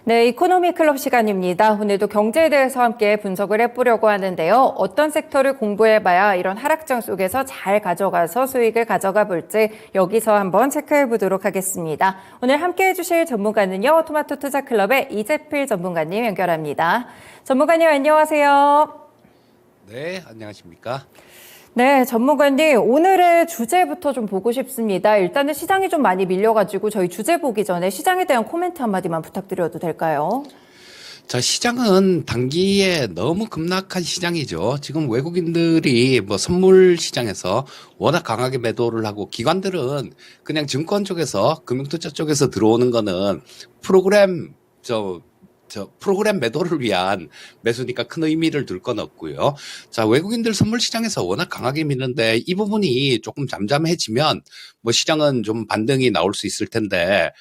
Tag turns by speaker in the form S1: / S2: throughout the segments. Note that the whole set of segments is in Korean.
S1: 네, 이코노미 클럽 시간입니다. 오늘도 경제에 대해서 함께 분석을 해보려고 하는데요. 어떤 섹터를 공부해봐야 이런 하락장 속에서 잘 가져가서 수익을 가져가 볼지 여기서 한번 체크해 보도록 하겠습니다. 오늘 함께 해주실 전문가는요, 토마토 투자 클럽의 이재필 전문가님 연결합니다. 전문가님 안녕하세요.
S2: 네, 안녕하십니까?
S1: 네, 전문가님, 오늘의 주제부터 좀 보고 싶습니다. 일단은 시장이 좀 많이 밀려가지고 저희 주제 보기 전에 시장에 대한 코멘트 한마디만 부탁드려도 될까요?
S2: 자, 시장은 단기에 너무 급락한 시장이죠. 지금 외국인들이 뭐 선물 시장에서 워낙 강하게 매도를 하고 기관들은 그냥 증권 쪽에서 금융투자 쪽에서 들어오는 거는 프로그램 프로그램 매도를 위한 매수니까 큰 의미를 둘 건 없고요. 자, 외국인들 선물 시장에서 워낙 강하게 미는데 이 부분이 조금 잠잠해지면 뭐 시장은 좀 반등이 나올 수 있을 텐데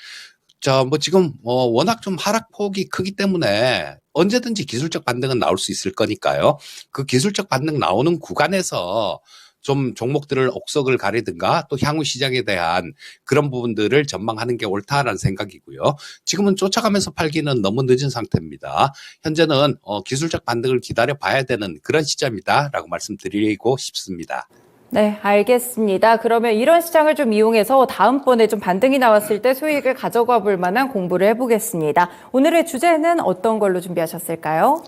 S2: 자, 뭐 지금 워낙 좀 하락폭이 크기 때문에 언제든지 기술적 반등은 나올 수 있을 거니까요. 그 기술적 반등 나오는 구간에서 좀 종목들을 옥석을 가리든가 또 향후 시장에 대한 그런 부분들을 전망하는 게 옳다라는 생각이고요. 지금은 쫓아가면서 팔기는 너무 늦은 상태입니다. 현재는 기술적 반등을 기다려 봐야 되는 그런 시점이다라고 말씀드리고 싶습니다.
S1: 네, 알겠습니다. 그러면 이런 시장을 좀 이용해서 다음번에 좀 반등이 나왔을 때 수익을 가져가 볼 만한 공부를 해보겠습니다. 오늘의 주제는 어떤 걸로 준비하셨을까요?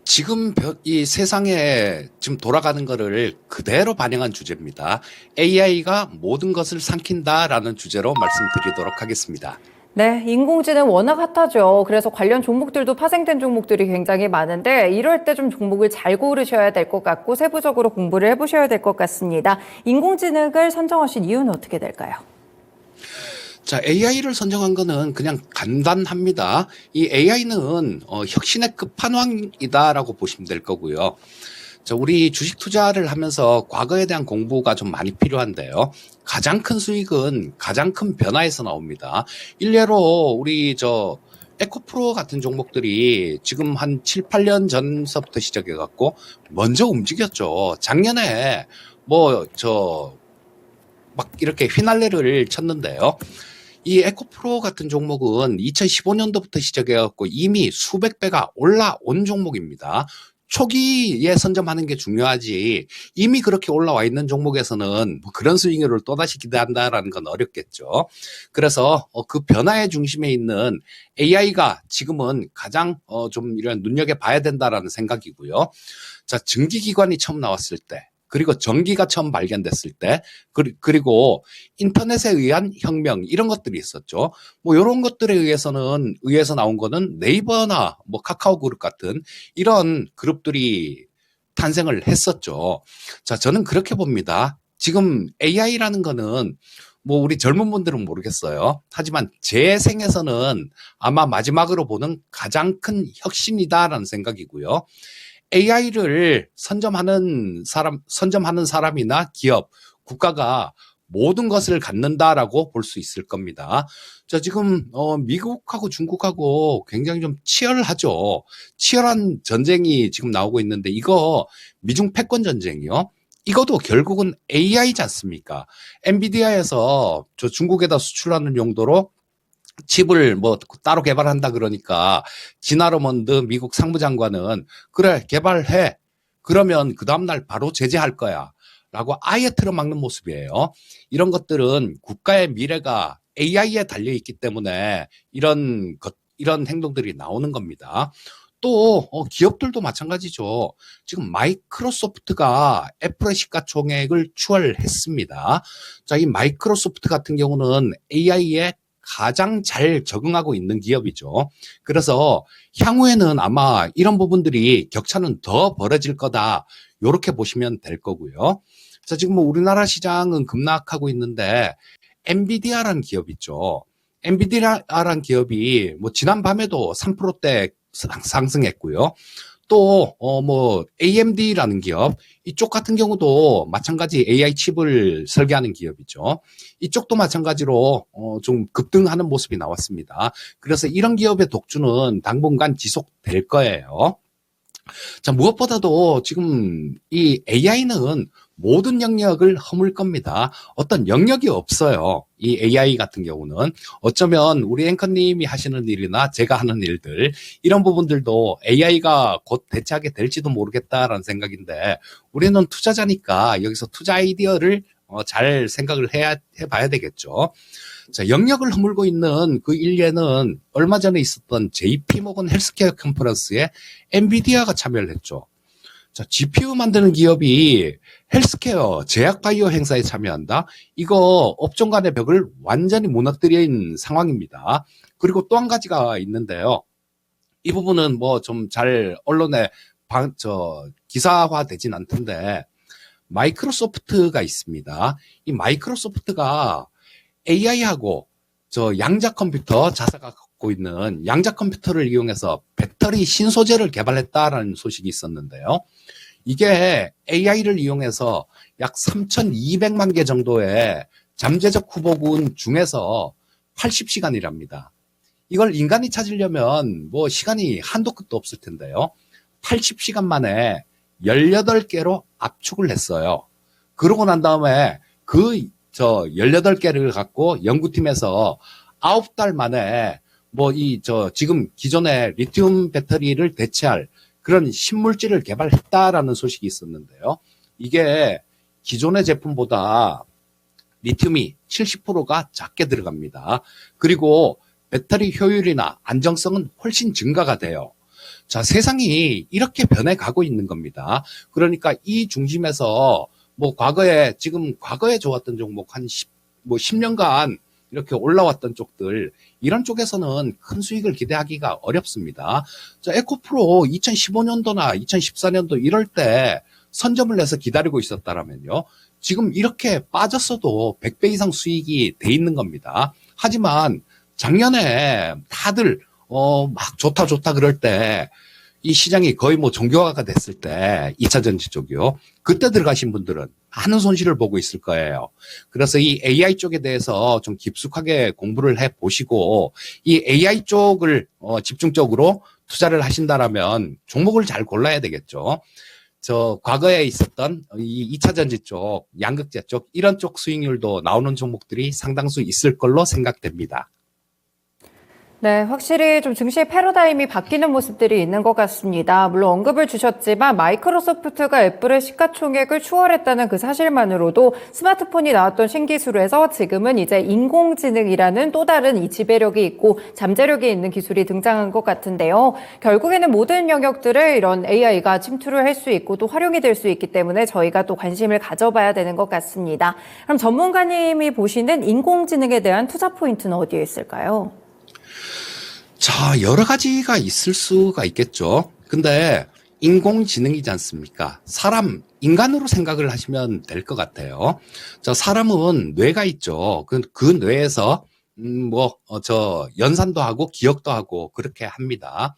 S2: 지금 이 세상에 지금 돌아가는 거를 그대로 반영한 주제입니다. AI가 모든 것을 삼킨다라는 주제로 말씀드리도록 하겠습니다.
S1: 네, 인공지능 워낙 핫하죠. 그래서 관련 종목들도 파생된 종목들이 굉장히 많은데 이럴 때 좀 종목을 잘 고르셔야 될 것 같고 세부적으로 공부를 해보셔야 될 것 같습니다. 인공지능을 선정하신 이유는 어떻게 될까요?
S2: 자, AI를 선정한 거는 그냥 간단합니다. 이 AI는 혁신의 끝판왕이다라고 보시면 될 거고요. 자, 우리 주식 투자를 하면서 과거에 대한 공부가 좀 많이 필요한데요. 가장 큰 수익은 가장 큰 변화에서 나옵니다. 일례로 우리 에코프로 같은 종목들이 지금 한 7, 8년 전서부터 시작해갖고 먼저 움직였죠. 작년에 막 이렇게 휘날레를 쳤는데요. 이 에코프로 같은 종목은 2015년도부터 시작해갖고 이미 수백 배가 올라온 종목입니다. 초기에 선점하는 게 중요하지 이미 그렇게 올라와 있는 종목에서는 뭐 그런 수익률을 또다시 기대한다라는 건 어렵겠죠. 그래서 그 변화의 중심에 있는 AI가 지금은 가장 좀 이런 눈여겨봐야 된다라는 생각이고요. 자, 증기기관이 처음 나왔을 때 그리고 전기가 처음 발견됐을 때, 그리고 인터넷에 의한 혁명, 이런 것들이 있었죠. 뭐, 이런 것들에 의해서 나온 거는 네이버나 뭐, 카카오 그룹 같은 이런 그룹들이 탄생을 했었죠. 자, 저는 그렇게 봅니다. 지금 AI라는 거는 뭐, 우리 젊은 분들은 모르겠어요. 하지만 제 생에서는 아마 마지막으로 보는 가장 큰 혁신이다라는 생각이고요. AI를 선점하는 사람이나 기업, 국가가 모든 것을 갖는다라고 볼 수 있을 겁니다. 자, 지금 미국하고 중국하고 굉장히 좀 치열하죠. 치열한 전쟁이 지금 나오고 있는데 이거 미중 패권 전쟁이요. 이것도 결국은 AI지 않습니까? 엔비디아에서 저 중국에다 수출하는 용도로 칩을 뭐 따로 개발한다 그러니까 지나로먼드 미국 상무장관은 그래 개발해 그러면 그 다음날 바로 제재할 거야 라고 아예 틀어막는 모습이에요. 이런 것들은 국가의 미래가 AI에 달려있기 때문에 이런 행동들이 나오는 겁니다. 또 기업들도 마찬가지죠. 지금 마이크로소프트가 애플의 시가총액을 추월했습니다. 자, 이 마이크로소프트 같은 경우는 AI에 가장 잘 적응하고 있는 기업이죠. 그래서 향후에는 아마 이런 부분들이 격차는 더 벌어질 거다. 이렇게 보시면 될 거고요. 자, 지금 뭐 우리나라 시장은 급락하고 있는데 엔비디아라는 기업 있죠. 엔비디아라는 기업이 뭐 지난 밤에도 3%대 상승했고요. 또 AMD라는 기업 이쪽 같은 경우도 마찬가지 AI 칩을 설계하는 기업이죠. 이쪽도 마찬가지로 좀 급등하는 모습이 나왔습니다. 그래서 이런 기업의 독주는 당분간 지속될 거예요. 자, 무엇보다도 지금 이 AI는 모든 영역을 허물 겁니다. 어떤 영역이 없어요. 이 AI 같은 경우는 어쩌면 우리 앵커님이 하시는 일이나 제가 하는 일들 이런 부분들도 AI가 곧 대체하게 될지도 모르겠다라는 생각인데 우리는 투자자니까 여기서 투자 아이디어를 잘 생각을 해봐야 되겠죠. 자, 영역을 허물고 있는 그 일례는 얼마 전에 있었던 JP 모건 헬스케어 컨퍼런스에 엔비디아가 참여를 했죠. 자, GPU 만드는 기업이 헬스케어, 제약바이오 행사에 참여한다? 이거 업종 간의 벽을 완전히 무너뜨린 상황입니다. 그리고 또 한 가지가 있는데요. 이 부분은 뭐 좀 잘 언론에 기사화 되진 않던데, 마이크로소프트가 있습니다. 이 마이크로소프트가 AI하고 양자 컴퓨터, 자사가 갖고 있는 양자 컴퓨터를 이용해서 배터리 신소재를 개발했다라는 소식이 있었는데요. 이게 AI를 이용해서 약 3,200만 개 정도의 잠재적 후보군 중에서 80시간이랍니다. 이걸 인간이 찾으려면 뭐 시간이 한도 끝도 없을 텐데요. 80시간 만에 18개로 압축을 했어요. 그러고 난 다음에 18개를 갖고 연구팀에서 9달 만에 지금 기존의 리튬 배터리를 대체할 그런 신물질을 개발했다라는 소식이 있었는데요. 이게 기존의 제품보다 리튬이 70%가 작게 들어갑니다. 그리고 배터리 효율이나 안정성은 훨씬 증가가 돼요. 자, 세상이 이렇게 변해가고 있는 겁니다. 그러니까 이 중심에서 과거에 좋았던 종목 한 10년간 이렇게 올라왔던 쪽들, 이런 쪽에서는 큰 수익을 기대하기가 어렵습니다. 자, 에코프로 2015년도나 2014년도 이럴 때 선점을 내서 기다리고 있었다라면요. 지금 이렇게 빠졌어도 100배 이상 수익이 돼 있는 겁니다. 하지만 작년에 다들 막 좋다 그럴 때 이 시장이 거의 정교화가 됐을 때 2차 전지 쪽이요. 그때 들어가신 분들은 많은 손실을 보고 있을 거예요. 그래서 이 AI 쪽에 대해서 좀 깊숙하게 공부를 해 보시고 이 AI 쪽을 집중적으로 투자를 하신다라면 종목을 잘 골라야 되겠죠. 과거에 있었던 이 2차 전지 쪽, 양극재 쪽 이런 쪽 수익률도 나오는 종목들이 상당수 있을 걸로 생각됩니다.
S1: 네, 확실히 좀 증시의 패러다임이 바뀌는 모습들이 있는 것 같습니다. 물론 언급을 주셨지만 마이크로소프트가 애플의 시가총액을 추월했다는 그 사실만으로도 스마트폰이 나왔던 신기술에서 지금은 이제 인공지능이라는 또 다른 이 지배력이 있고 잠재력이 있는 기술이 등장한 것 같은데요. 결국에는 모든 영역들을 이런 AI가 침투를 할 수 있고 또 활용이 될 수 있기 때문에 저희가 또 관심을 가져봐야 되는 것 같습니다. 그럼 전문가님이 보시는 인공지능에 대한 투자 포인트는 어디에 있을까요?
S2: 자, 여러 가지가 있을 수가 있겠죠. 근데 인공지능이지 않습니까? 인간으로 생각을 하시면 될 것 같아요. 사람은 뇌가 있죠. 그 뇌에서, 연산도 하고 기억도 하고 그렇게 합니다.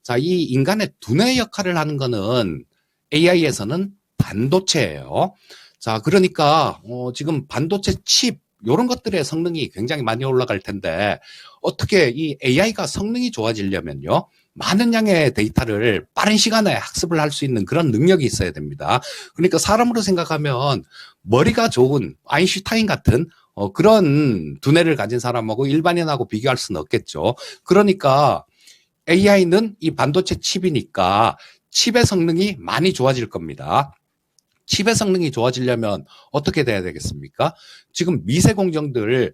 S2: 자, 이 인간의 두뇌 역할을 하는 거는 AI에서는 반도체예요. 자, 그러니까, 지금 반도체 칩, 이런 것들의 성능이 굉장히 많이 올라갈 텐데 어떻게 이 AI가 성능이 좋아지려면요. 많은 양의 데이터를 빠른 시간에 학습을 할 수 있는 그런 능력이 있어야 됩니다. 그러니까 사람으로 생각하면 머리가 좋은 아인슈타인 같은 그런 두뇌를 가진 사람하고 일반인하고 비교할 수는 없겠죠. 그러니까 AI는 이 반도체 칩이니까 칩의 성능이 많이 좋아질 겁니다. 칩의 성능이 좋아지려면 어떻게 돼야 되겠습니까? 지금 미세 공정들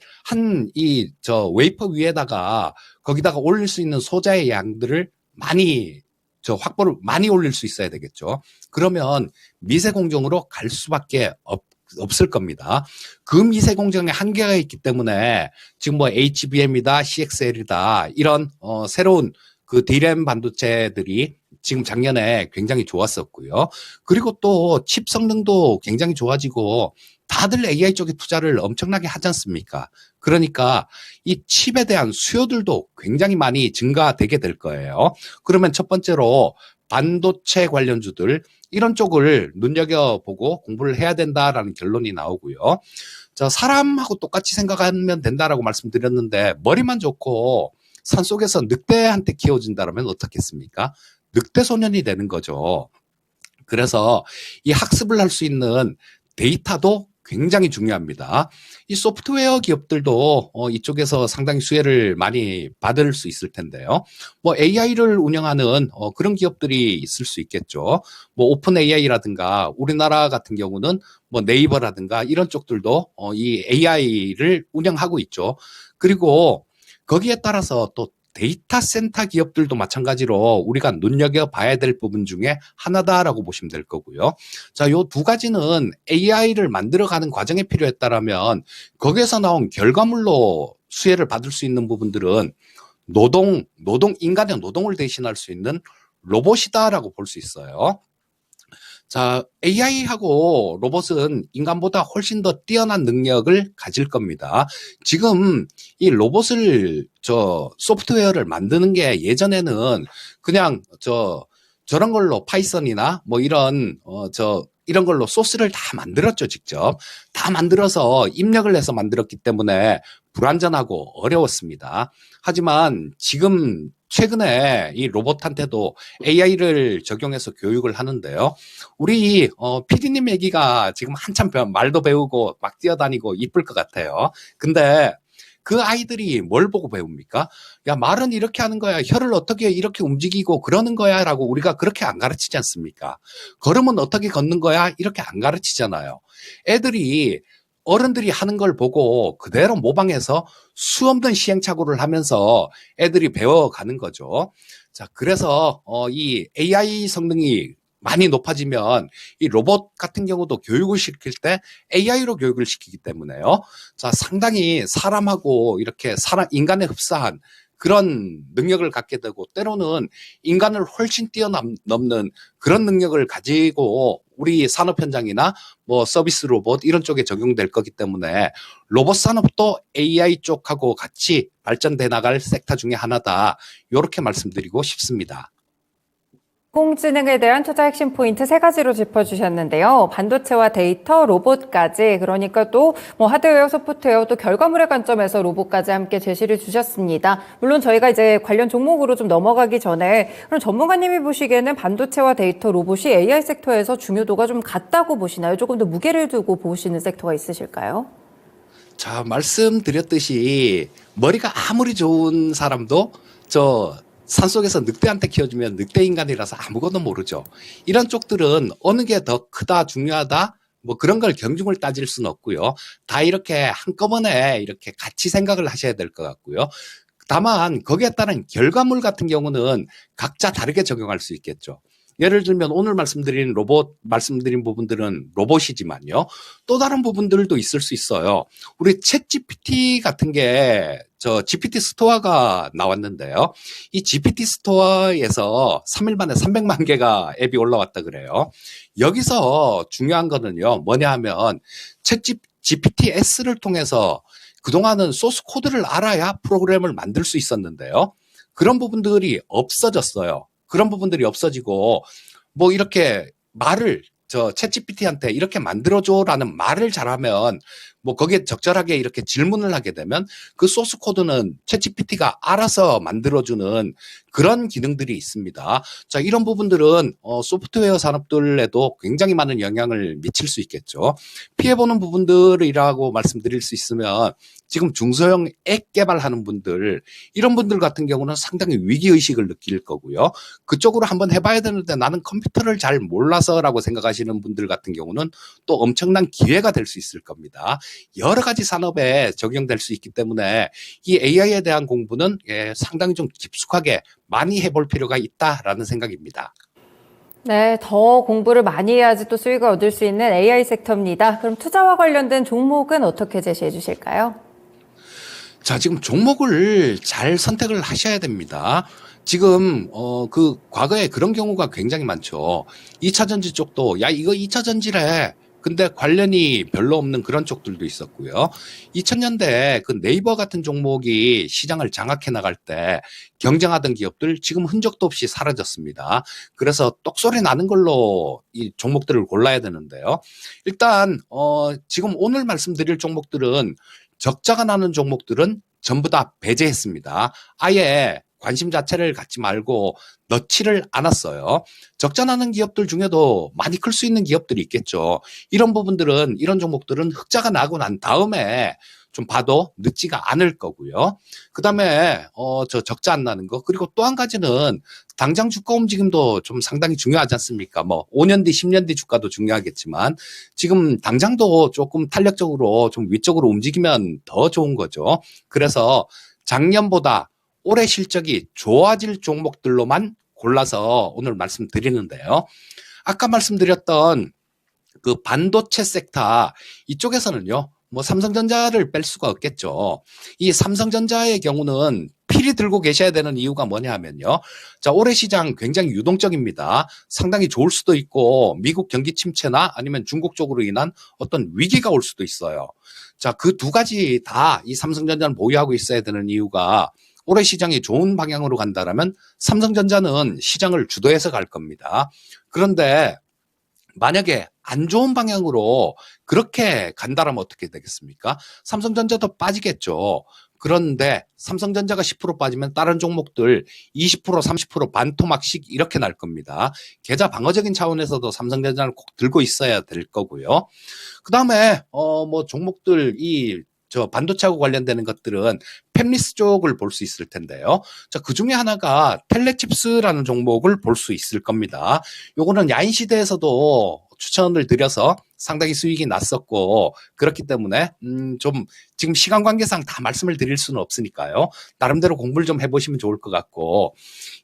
S2: 웨이퍼 위에다가 거기다가 올릴 수 있는 소자의 양들을 확보를 많이 올릴 수 있어야 되겠죠. 그러면 미세 공정으로 갈 수밖에 없을 겁니다. 그 미세 공정에 한계가 있기 때문에 지금 HBM이다, CXL이다 이런 새로운 그 D램 반도체들이 지금 작년에 굉장히 좋았었고요. 그리고 또 칩 성능도 굉장히 좋아지고 다들 AI 쪽에 투자를 엄청나게 하지 않습니까? 그러니까 이 칩에 대한 수요들도 굉장히 많이 증가되게 될 거예요. 그러면 첫 번째로 반도체 관련주들 이런 쪽을 눈여겨보고 공부를 해야 된다라는 결론이 나오고요. 사람하고 똑같이 생각하면 된다라고 말씀드렸는데 머리만 좋고 산속에서 늑대한테 키워진다면 어떻겠습니까? 늑대 소년이 되는 거죠. 그래서 이 학습을 할 수 있는 데이터도 굉장히 중요합니다. 이 소프트웨어 기업들도 이쪽에서 상당히 수혜를 많이 받을 수 있을 텐데요. 뭐 AI를 운영하는 그런 기업들이 있을 수 있겠죠. 뭐 오픈 AI라든가 우리나라 같은 경우는 뭐 네이버라든가 이런 쪽들도 이 AI를 운영하고 있죠. 그리고 거기에 따라서 또 데이터 센터 기업들도 마찬가지로 우리가 눈여겨봐야 될 부분 중에 하나다라고 보시면 될 거고요. 자, 요 두 가지는 AI를 만들어가는 과정에 필요했다라면 거기에서 나온 결과물로 수혜를 받을 수 있는 부분들은 인간의 노동을 대신할 수 있는 로봇이다라고 볼 수 있어요. 자, AI하고 로봇은 인간보다 훨씬 더 뛰어난 능력을 가질 겁니다. 지금 이 로봇을 소프트웨어를 만드는 게 예전에는 그냥 저런 걸로 파이썬이나 뭐 이런 걸로 소스를 다 만들었죠, 직접. 다 만들어서 입력을 해서 만들었기 때문에 불완전하고 어려웠습니다. 하지만 지금 최근에 이 로봇한테도 AI를 적용해서 교육을 하는데요. 우리 PD님 애기가 지금 한참 말도 배우고 막 뛰어다니고 이쁠 것 같아요. 근데 그 아이들이 뭘 보고 배웁니까? 야, 말은 이렇게 하는 거야. 혀를 어떻게 이렇게 움직이고 그러는 거야. 라고 우리가 그렇게 안 가르치지 않습니까? 걸음은 어떻게 걷는 거야? 이렇게 안 가르치잖아요. 애들이 어른들이 하는 걸 보고 그대로 모방해서 수없는 시행착오를 하면서 애들이 배워가는 거죠. 자, 그래서 이 AI 성능이 많이 높아지면 이 로봇 같은 경우도 교육을 시킬 때 AI로 교육을 시키기 때문에요. 자, 상당히 사람하고 이렇게 인간에 흡사한 그런 능력을 갖게 되고 때로는 인간을 훨씬 뛰어넘는 그런 능력을 가지고 우리 산업 현장이나 뭐 서비스 로봇 이런 쪽에 적용될 거기 때문에 로봇 산업도 AI 쪽하고 같이 발전돼 나갈 섹터 중에 하나다. 이렇게 말씀드리고 싶습니다.
S1: 인공지능에 대한 투자 핵심 포인트 세 가지로 짚어주셨는데요. 반도체와 데이터, 로봇까지, 그러니까 또 뭐 하드웨어, 소프트웨어, 또 결과물의 관점에서 로봇까지 함께 제시를 주셨습니다. 물론 저희가 이제 관련 종목으로 좀 넘어가기 전에 그럼 전문가님이 보시기에는 반도체와 데이터, 로봇이 AI 섹터에서 중요도가 좀 같다고 보시나요? 조금 더 무게를 두고 보시는 섹터가 있으실까요?
S2: 자, 말씀드렸듯이 머리가 아무리 좋은 사람도 산속에서 늑대한테 키워주면 늑대 인간이라서 아무것도 모르죠. 이런 쪽들은 어느 게 더 크다, 중요하다, 뭐 그런 걸 경중을 따질 수는 없고요. 다 이렇게 한꺼번에 이렇게 같이 생각을 하셔야 될 것 같고요. 다만 거기에 따른 결과물 같은 경우는 각자 다르게 적용할 수 있겠죠. 예를 들면 오늘 말씀드린 부분들은 로봇이지만요. 또 다른 부분들도 있을 수 있어요. 우리 챗 GPT 같은 게 GPT 스토어가 나왔는데요. 이 GPT 스토어에서 3일 만에 300만 개가 앱이 올라왔다 그래요. 여기서 중요한 거는요. 뭐냐 하면 챗 GPT S를 통해서 그동안은 소스 코드를 알아야 프로그램을 만들 수 있었는데요. 그런 부분들이 없어졌어요. 그런 부분들이 없어지고 뭐 이렇게 말을 챗GPT한테 이렇게 만들어줘라는 말을 잘하면 뭐 거기에 적절하게 이렇게 질문을 하게 되면 그 소스 코드는 챗GPT가 알아서 만들어주는 그런 기능들이 있습니다. 자, 이런 부분들은 소프트웨어 산업들에도 굉장히 많은 영향을 미칠 수 있겠죠. 피해보는 부분들이라고 말씀드릴 수 있으면 지금 중소형 앱 개발하는 분들 이런 분들 같은 경우는 상당히 위기의식을 느낄 거고요. 그쪽으로 한번 해봐야 되는데 나는 컴퓨터를 잘 몰라서라고 생각하시는 분들 같은 경우는 또 엄청난 기회가 될 수 있을 겁니다. 여러 가지 산업에 적용될 수 있기 때문에 이 AI에 대한 공부는 상당히 좀 깊숙하게 많이 해볼 필요가 있다라는 생각입니다.
S1: 네, 더 공부를 많이 해야지 또 수익을 얻을 수 있는 AI 섹터입니다. 그럼 투자와 관련된 종목은 어떻게 제시해 주실까요?
S2: 자, 지금 종목을 잘 선택을 하셔야 됩니다. 지금 과거에 그런 경우가 굉장히 많죠. 2차 전지 쪽도 야 이거 2차 전지래. 근데 관련이 별로 없는 그런 쪽들도 있었고요. 2000년대 그 네이버 같은 종목이 시장을 장악해 나갈 때 경쟁하던 기업들 지금 흔적도 없이 사라졌습니다. 그래서 똑소리 나는 걸로 이 종목들을 골라야 되는데요. 일단 지금 오늘 말씀드릴 종목들은 적자가 나는 종목들은 전부 다 배제했습니다. 아예 관심 자체를 갖지 말고 넣지를 않았어요. 적자나는 기업들 중에도 많이 클 수 있는 기업들이 있겠죠. 이런 부분들은, 이런 종목들은 흑자가 나고 난 다음에 좀 봐도 늦지가 않을 거고요. 그 다음에, 저 적자 안 나는 거. 그리고 또 한 가지는 당장 주가 움직임도 좀 상당히 중요하지 않습니까? 뭐, 5년 뒤, 10년 뒤 주가도 중요하겠지만, 지금 당장도 조금 탄력적으로 좀 위쪽으로 움직이면 더 좋은 거죠. 그래서 작년보다 올해 실적이 좋아질 종목들로만 골라서 오늘 말씀드리는데요. 아까 말씀드렸던 그 반도체 섹터 이쪽에서는요. 뭐 삼성전자를 뺄 수가 없겠죠. 이 삼성전자의 경우는 필히 들고 계셔야 되는 이유가 뭐냐 하면요. 자, 올해 시장 굉장히 유동적입니다. 상당히 좋을 수도 있고 미국 경기 침체나 아니면 중국 쪽으로 인한 어떤 위기가 올 수도 있어요. 자, 그 두 가지 다 이 삼성전자는 보유하고 있어야 되는 이유가 올해 시장이 좋은 방향으로 간다라면 삼성전자는 시장을 주도해서 갈 겁니다. 그런데 만약에 안 좋은 방향으로 그렇게 간다라면 어떻게 되겠습니까? 삼성전자도 빠지겠죠. 그런데 삼성전자가 10% 빠지면 다른 종목들 20%, 30% 반토막씩 이렇게 날 겁니다. 계좌 방어적인 차원에서도 삼성전자를 꼭 들고 있어야 될 거고요. 그 다음에 뭐 종목들 저 반도체하고 관련되는 것들은 팹리스 쪽을 볼 수 있을 텐데요. 자, 그 중에 하나가 텔레칩스라는 종목을 볼 수 있을 겁니다. 요거는 야인시대에서도 추천을 드려서 상당히 수익이 났었고, 그렇기 때문에, 좀, 지금 시간 관계상 다 말씀을 드릴 수는 없으니까요. 나름대로 공부를 좀 해보시면 좋을 것 같고,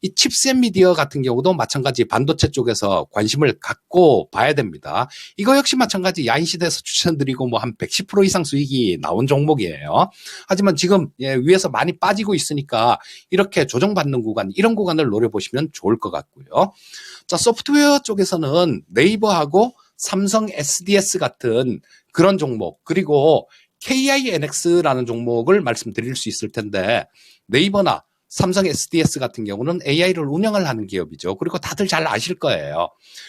S2: 이 칩스앤미디어 같은 경우도 마찬가지 반도체 쪽에서 관심을 갖고 봐야 됩니다. 이거 역시 마찬가지 야인시대에서 추천드리고 뭐 한 110% 이상 수익이 나온 종목이에요. 하지만 지금 위에서 많이 빠지고 있으니까 이렇게 조정받는 구간, 이런 구간을 노려보시면 좋을 것 같고요. 자, 소프트웨어 쪽에서는 네이버하고 삼성 SDS 같은 그런 종목, 그리고 KINX라는 종목을 말씀드릴 수 있을 텐데, 네이버나 삼성 SDS 같은 경우는 AI를 운영을 하는 기업이죠. 그리고 다들 잘 아실 거예요.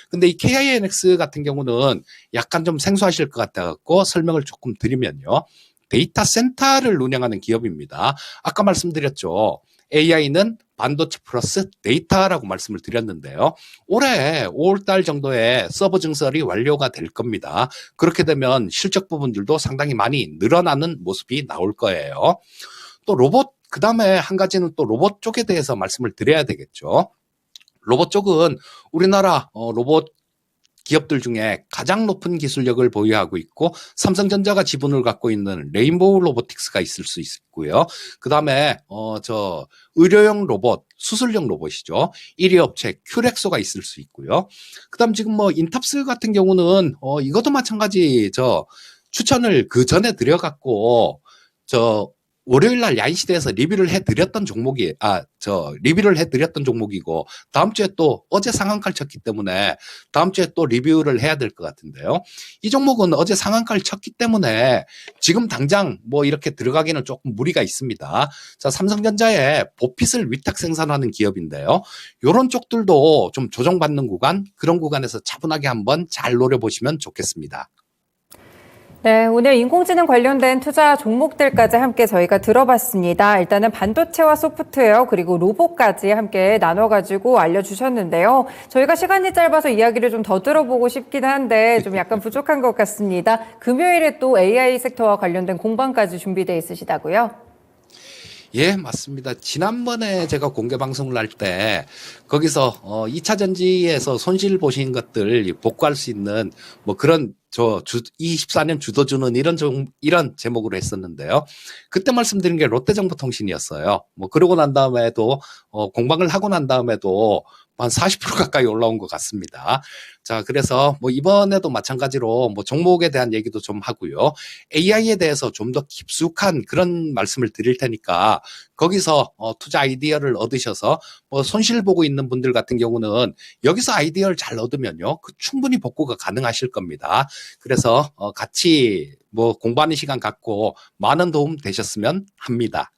S2: 근데 이 KINX 같은 경우는 약간 좀 생소하실 것 같아갖고 설명을 조금 드리면요. 데이터 센터를 운영하는 기업입니다. 아까 말씀드렸죠. AI는 반도체 플러스 데이터라고 말씀을 드렸는데요. 올해 5월달 정도에 서버 증설이 완료가 될 겁니다. 그렇게 되면 실적 부분들도 상당히 많이 늘어나는 모습이 나올 거예요. 또 로봇, 그 다음에 한 가지는 또 로봇 쪽에 대해서 말씀을 드려야 되겠죠. 로봇 쪽은 우리나라 로봇 기업들 중에 가장 높은 기술력을 보유하고 있고 삼성전자가 지분을 갖고 있는 레인보우 로보틱스가 있을 수 있고요. 그다음에 저 의료용 로봇, 수술용 로봇이죠. 1위 업체 큐렉소가 있을 수 있고요. 그다음 지금 뭐 인탑스 같은 경우는 이것도 마찬가지 저 추천을 그 전에 드려갖고 저 월요일 날 야인시대에서 리뷰를 해드렸던 종목이고, 다음 주에 또 어제 상한가를 쳤기 때문에 다음 주에 또 리뷰를 해야 될 것 같은데요. 이 종목은 어제 상한가를 쳤기 때문에 지금 당장 뭐 이렇게 들어가기는 조금 무리가 있습니다. 자, 삼성전자의 보핏을 위탁 생산하는 기업인데요. 이런 쪽들도 좀 조정받는 구간, 그런 구간에서 차분하게 한번 잘 노려보시면 좋겠습니다.
S1: 네, 오늘 인공지능 관련된 투자 종목들까지 함께 저희가 들어봤습니다. 일단은 반도체와 소프트웨어 그리고 로봇까지 함께 나눠가지고 알려주셨는데요. 저희가 시간이 짧아서 이야기를 좀 더 들어보고 싶긴 한데 좀 약간 부족한 것 같습니다. 금요일에 또 AI 섹터와 관련된 공방까지 준비되어 있으시다고요?
S2: 예, 맞습니다. 지난번에 제가 공개 방송을 할 때 거기서 2차 전지에서 손실 보신 것들 복구할 수 있는 뭐 그런 24년 주도주는 이런 제목으로 했었는데요. 그때 말씀드린 게 롯데정보통신이었어요. 뭐 그러고 난 다음에도 공방을 하고 난 다음에도 한 40% 가까이 올라온 것 같습니다. 자, 그래서 뭐 이번에도 마찬가지로 뭐 종목에 대한 얘기도 좀 하고요. AI에 대해서 좀 더 깊숙한 그런 말씀을 드릴 테니까 거기서 투자 아이디어를 얻으셔서 뭐 손실 보고 있는 분들 같은 경우는 여기서 아이디어를 잘 얻으면요. 충분히 복구가 가능하실 겁니다. 그래서 같이 뭐 공부하는 시간 갖고 많은 도움 되셨으면 합니다.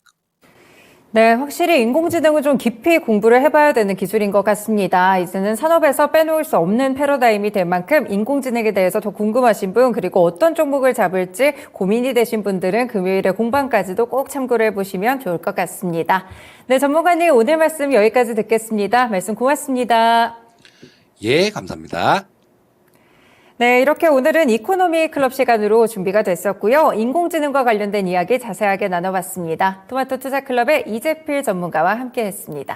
S1: 네, 확실히 인공지능은 좀 깊이 공부를 해봐야 되는 기술인 것 같습니다. 이제는 산업에서 빼놓을 수 없는 패러다임이 될 만큼 인공지능에 대해서 더 궁금하신 분, 그리고 어떤 종목을 잡을지 고민이 되신 분들은 금요일에 공방까지도 꼭 참고를 해보시면 좋을 것 같습니다. 네, 전문가님 오늘 말씀 여기까지 듣겠습니다. 말씀 고맙습니다.
S2: 예, 감사합니다.
S1: 네, 이렇게 오늘은 이코노미 클럽 시간으로 준비가 됐었고요. 인공지능과 관련된 이야기 자세하게 나눠봤습니다. 토마토 투자클럽의 이재필 전문가와 함께했습니다.